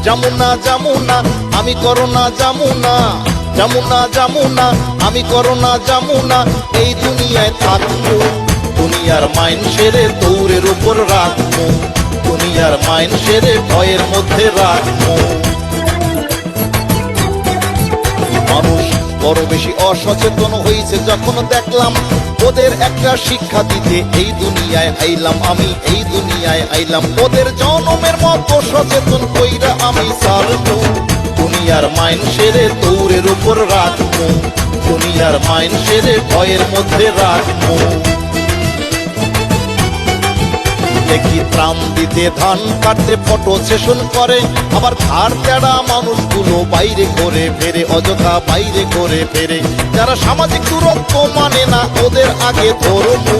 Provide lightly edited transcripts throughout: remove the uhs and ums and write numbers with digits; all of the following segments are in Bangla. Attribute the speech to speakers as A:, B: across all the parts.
A: যমুনা যমুনা আমি করোনা যমুনা, যমুনা যমুনা আমি করোনা যমুনা, এই দুনিয়ায় থাকবো দুনিয়ার মাইন সেরে দৌড়ের উপর রাখবো, দুনিয়ার মাইন সেরে ভয়ের মধ্যে রাখবো। মানুষ বড় বেশি অসচেতন হয়েছে যখন দেখলাম, ওদের একটা শিক্ষা দিতে এই দুনিয়ায় আইলাম আমি, এই দুনিয়ায় আইলাম। ওদের জনমের মতো সচেতন কইরা আমি ছাড়বো দুনিয়ার মাইন সেরে দৌড়ের উপর রাখবো, দুনিয়ার মাইন সেরে ভয়ের মধ্যে রাখবো। দেখি ত্রাণ দিতে ধান কাটতে ফটো সেশন করে, আবার ঘাড় তেড়া মানুষগুলো বাইরে করে ফেরে, অযথা বাইরে করে ফেরে। যারা সামাজিক দূরত্ব মানে না ওদের আগে ধরবো,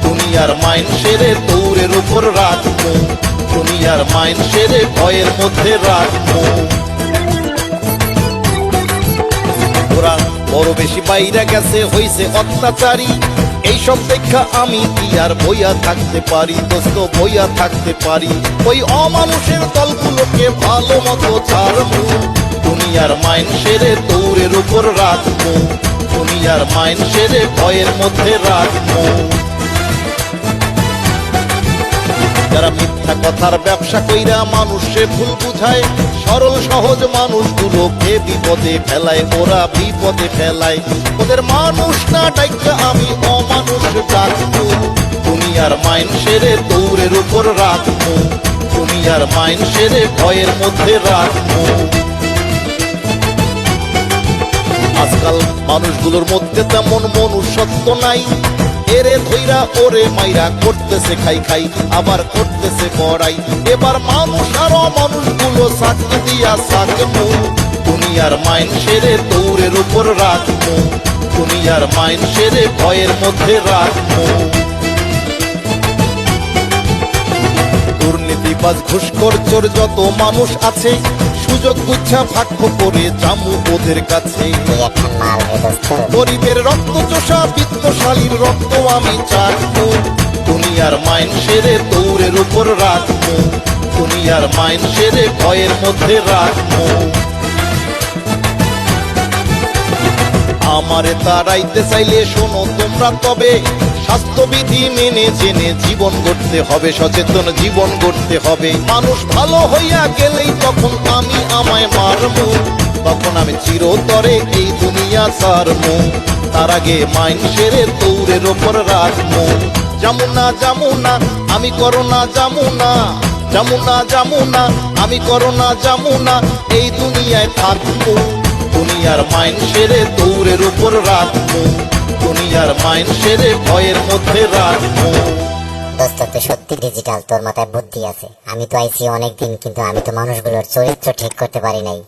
A: দুনিয়ার মাইন সেরে দৌড়ের উপর রাখবো, দুনিয়ার মাইন সেরে ভয়ের মধ্যে রাখবো। ওরা বড় বেশি বাইরে গেছে হইছে অত্যাচারী, এইসব দেখা আমি কি আর বইয়া থাকতে পারি দোস্ত, বইয়া থাকতে পারি। ওই অমানুষের দলগুলোকে ভালো মতো ছাড়বো, দুনিয়ার মাইন সেরে দৌড়ের উপর রাখবো, দুনিয়ার মাইন সেরে ভয়ের মধ্যে রাখবো। যারা মিথ্যা কথার ব্যবসা কইরা মানুষে ভুল বুঝায়, সরল সহজ মানুষগুলোকে বিপদে ফেলায়, ওরা বিপদে ফেলায়। ওদের মানুষ না ডাইকা আমি অমানুষ ডাকবো, দুনিয়ার মাইন সেরে দৌড়ের উপর রাখবো, দুনিয়ার মাইন সেরে ভয়ের মধ্যে রাখবো। আজকাল মানুষগুলোর মধ্যে তেমন মনুষ্যত্ব নাই, এরে ধইরা ওরে মাইরা করতেছে খাই খাই, আবার করতেছে বড়াই। এবার মানুষ আর মানুষগুলো সাক্ষী দিয়া সাকবো, দুনিয়ার মাইন সেরে দৌড়ের উপর রাখবো, দুনিয়ার মাইন সেরে ভয়ের মধ্যে রাখবো। দুর্নীতিবাজ ঘুষখোর চোর যত মানুষ আছে, সুযোগ বুঝা ভাগ্য করে জামু ওদের কাছে। গরিবের রক্ত চোষা বিত্তশালীর রক্ত আমি চাটবো, দুনিয়ার মাইন সেরে দৌড়ের উপর রাখবো, দুনিয়ার মাইন সেরে ভয়ের মধ্যে রাখবো। আমারে তাড়াইতে চাইলে শোনো তোমরা তবে, স্বাস্থ্যবিধি মেনে জেনে জীবন গড়তে হবে, সচেতন জীবন গড়তে হবে। মানুষ ভালো হইয়া গেলেই তখন আমি আমায় মারবো, তখন আমি চিরতরে এই দুনিয়া ছাড়বো। তার আগে মাইন সেরে দৌড়ের ওপর রাখবো। যমুনা যমুনা আমি করোনা যমুনা, যমুনা যমুনা আমি করোনা যমুনা, এই দুনিয়ায় থাকবো দুনিয়ার মাইন সেরে দৌড়ের উপর রাখবো, দুনিয়ার মাইন সেরে ভয়ের মধ্যে রাখবো।
B: দোস্ত তুই সত্যি ডিজিটাল, তোর মাথায় বুদ্ধি আছে। আমি তো আইছি অনেকদিন, কিন্তু আমি তো মানুষগুলোর চরিত্র ঠিক করতে পারি নাই।